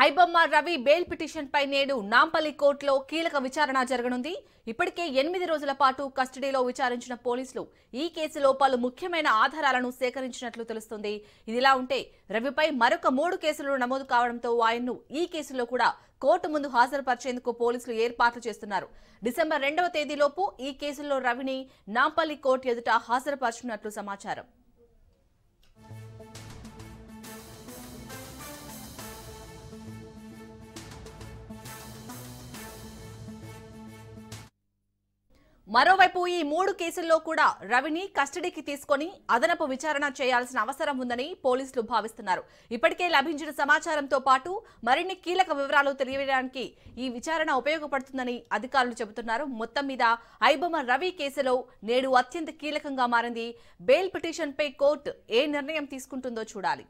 IBomma Ravi bail petition పై నేడు నాంపల్లి కోర్టులో కీలక విచారణ జరగనుంది. ఇప్పటికే 8 రోజుల పాటు కస్టడీలో విచారించిన పోలీసులు ఈ కేసులో పలు ముఖ్యమైన ఆధారాలను సేకరించినట్లు తెలుస్తుంది. ఇదిలా ఉంటే రవిపై మరొక 3 కేసులు నమోదు కావడంతో ఆయన్ను ఈ కేసులో కూడా కోర్టు ముందు హాజరుపరిచేందుకు పోలీసులు ఏర్పాట్లు చేస్తున్నారు. డిసెంబర్ 2వ తేదీలోపు ఈ కేసులో రవిని నాంపల్లి కోర్టు ఎదుట హాజరుపరచనున్నట్లు సమాచారం. మరోవైపు ఈ 3 కేసుల్లో కూడా రవిని కస్టడీకి తీసుకొని అదనపు విచారణ చేయాల్సిన అవసరం ఉందని పోలీసులు భావిస్తున్నారు. ఇప్పటికే లభించిన సమాచారంతో పాటు మరిన్ని కీలక వివరాలు తెలియడానికి ఈ విచారణ ఉపయోగపడుతుందని అధికారులు చెబుతున్నారు. మొత్తం మీద ఐబొమ్మ రవి కేసులో నేడు అత్యంత కీలకంగా మారింది. బెయిల్ పిటిషన్పై కోర్టు ఏ నిర్ణయం తీసుకుంటుందో చూడాలి.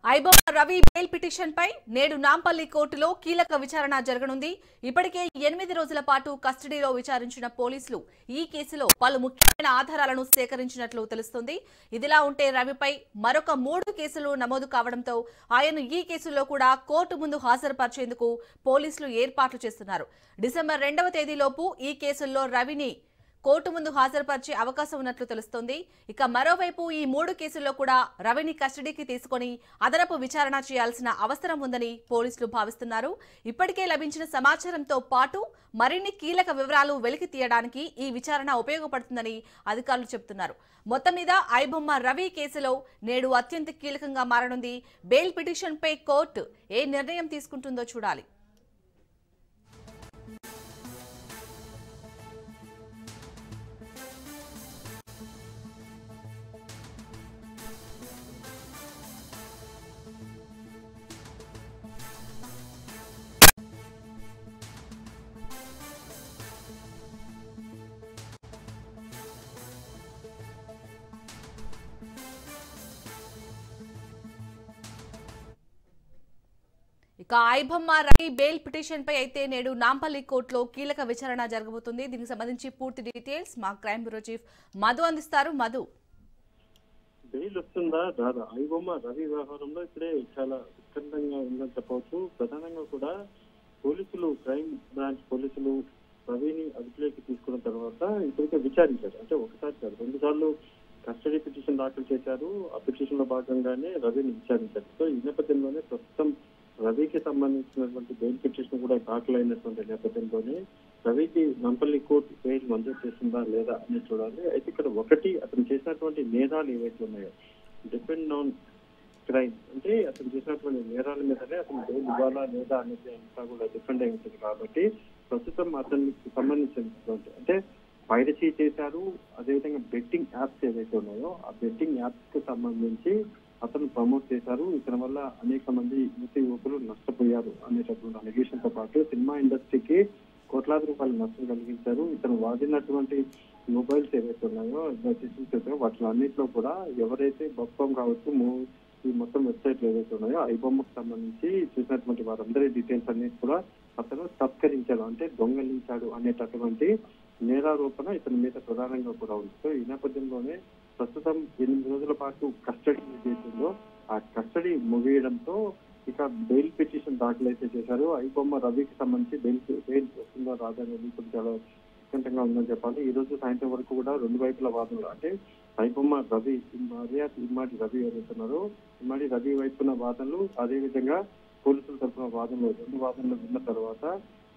ఐబొమ్మ రవి బెయిల్ పిటిషన్ పై నేడు నాంపల్లి కోర్టులో కీలక విచారణ జరగనుంది. ఇప్పటికే 8 రోజుల పాటు కస్టడీలో విచారించిన పోలీసులు ఈ కేసులో పలు ముఖ్యమైన ఆధారాలను సేకరించినట్లు తెలుస్తుంది. ఇదిలా ఉంటే రవిపై మరొక 3 కేసులు నమోదు కావడంతో ఆయన ఈ కేసులో కూడా కోర్టు ముందు హాజరుపరిచేందుకు పోలీసులు ఏర్పాట్లు చేస్తున్నారు. డిసెంబర్ 2వ తేదీలోపు ఈ కేసుల్లో రవిని కోర్టు ముందు హాజరుపరిచే అవకాశం ఉన్నట్లు తెలుస్తోంది. ఇక మరోవైపు ఈ 3 కేసుల్లో కూడా రవిని కస్టడీకి తీసుకొని అదనపు విచారణ చేయాల్సిన అవసరం ఉందని పోలీసులు భావిస్తున్నారు. ఇప్పటికే లభించిన సమాచారంతో పాటు మరిన్ని కీలక వివరాలు వెలికి తీయడానికి ఈ విచారణ ఉపయోగపడుతుందని అధికారులు చెబుతున్నారు. మొత్తం మీద ఐబొమ్మ రవి కేసులో నేడు అత్యంత కీలకంగా మారనుంది. బెయిల్ పిటిషన్పై కోర్టు ఏ నిర్ణయం తీసుకుంటుందో చూడాలి. ఇక ఐబొమ్మ రవి బెయిల్ పిటిషన్ పై అయితే నేడు నాంపల్లి కోర్టులో కీలక విచారణ జరగబోతుంది. దీనికి సంబంధించి పూర్తి డీటెయిల్స్ మా క్రైమ్ బ్యూరో చీఫ్ మధు అందిస్తారు. మధు, బెయిల్ వస్తుందా రాదా? ఐబొమ్మ రవి వ్యవహారంలో ఇప్పుడే చాలా ఉత్కంఠంగా ఉందని చెప్పవచ్చు. ప్రధానంగా కూడా పోలీసులు, క్రైమ్ బ్రాంచ్ పోలీసులు రవిని అదుపులోకి తీసుకున్న తర్వాత ఇప్పటికే విచారించారు. అంటే ఒకసారి కాదు, 2 సార్లు కస్టడీ పిటిషన్ దాఖలు చేశారు. ఆ పిటిషన్ లో భాగంగానే రవిని విచారించారు. సో ఈ నేపథ్యంలోనే ప్రస్తుతం రవికి సంబంధించినటువంటి బెయిల్ పిటిషన్ కూడా దాఖలైనటువంటి నేపథ్యంలోనే రవికి నాంపల్లి కోర్టు బెయిల్ మంజూరు చేస్తుందా లేదా అని చూడాలి. అయితే ఇక్కడ ఒకటి, అతను చేసినటువంటి నేరాలు ఏవైతే ఉన్నాయో డిపెండ్ ఆన్ క్రైమ్, అంటే అతను చేసినటువంటి నేరాల మీదనే అతను బెయిల్ ఇవ్వాలా లేదా అనేది అంతా కూడా డిపెండ్ అయి ఉంటుంది. కాబట్టి ప్రస్తుతం అతనికి సంబంధించినటువంటి అంటే పైరసీ చేశారు, అదేవిధంగా బెట్టింగ్ యాప్స్ ఏవైతే ఉన్నాయో ఆ బెట్టింగ్ యాప్స్ కు సంబంధించి అతను ప్రమోట్ చేశారు. ఇతని వల్ల అనేక మంది యువకులు నష్టపోయారు అనేటటువంటి అలిగేషన్ తో పాటు సినిమా ఇండస్ట్రీకి కోట్లాది రూపాయలు నష్టం కలిగించారు. ఇతను వాడినటువంటి మొబైల్స్ ఏవైతే ఉన్నాయో వాటి అన్నింటిలో కూడా ఎవరైతే బొప్పం కావచ్చు ఈ మొత్తం వెబ్సైట్లు ఏవైతే ఉన్నాయో ఐబొమ్మకు సంబంధించి చూసినటువంటి వారందరి డీటెయిల్స్ అన్నిటి కూడా అతను తస్కరించాడు, అంటే దొంగలించాడు అనేటటువంటి నేరారోపణ ఇతని మీద ప్రధానంగా కూడా ఉంది. సో ఈ నేపథ్యంలోనే ప్రస్తుతం 8 రోజుల పాటు కస్టడీ చేసిందో ఆ కస్టడీ ముగియడంతో ఇక బెయిల్ పిటిషన్ దాఖలైతే చేశారు. ఐబొమ్మ రవికి సంబంధించి బెయిల్ వస్తుందో రాదనేది ఇప్పుడు చాలా ఉత్కంఠంగా ఉందని చెప్పాలి. ఈ రోజు సాయంత్రం వరకు కూడా 2 వైపుల వాదనలు, అంటే ఐబొమ్మ రవి ఇమ్మాడి రవి ఎవరుతున్నారో ఇమ్మాడి రవి వైపున వాదనలు, అదేవిధంగా పోలీసుల తరఫున వాదనలు, 2 వాదనలు విన్న తర్వాత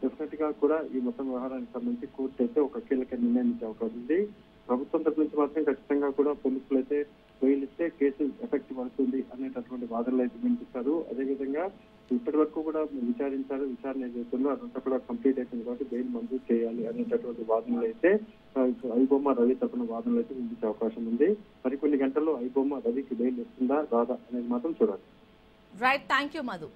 డెఫినెట్ గా కూడా ఈ మొత్తం వ్యవహారానికి సంబంధించి కోర్టు అయితే ఒక కీలక నిర్ణయం ఇచ్చే అవకాశం ఉంది. ప్రభుత్వం తరఫు నుంచి మాత్రం ఖచ్చితంగా కూడా పోలీసులు అయితే బెయిల్ ఇస్తే కేసు ఎఫెక్ట్ పడుతుంది అనేటటువంటి వాదనలు అయితే వినిపిస్తారు. అదేవిధంగా ఇప్పటి వరకు కూడా విచారించారు, విచారణ ఏదైతుందో అదంతా కూడా కంప్లీట్ అయిపోయింది కాబట్టి బెయిల్ మంజూరు చేయాలి అనేటటువంటి వాదనలు అయితే ఐబొమ్మ రవి తరఫున వాదనలు అయితే వినిపించే అవకాశం ఉంది. మరికొన్ని గంటల్లో ఐబొమ్మ రవికి బెయిల్ వస్తుందా రాదా అనేది మాత్రం చూడాలి. Right, thank you Madhu.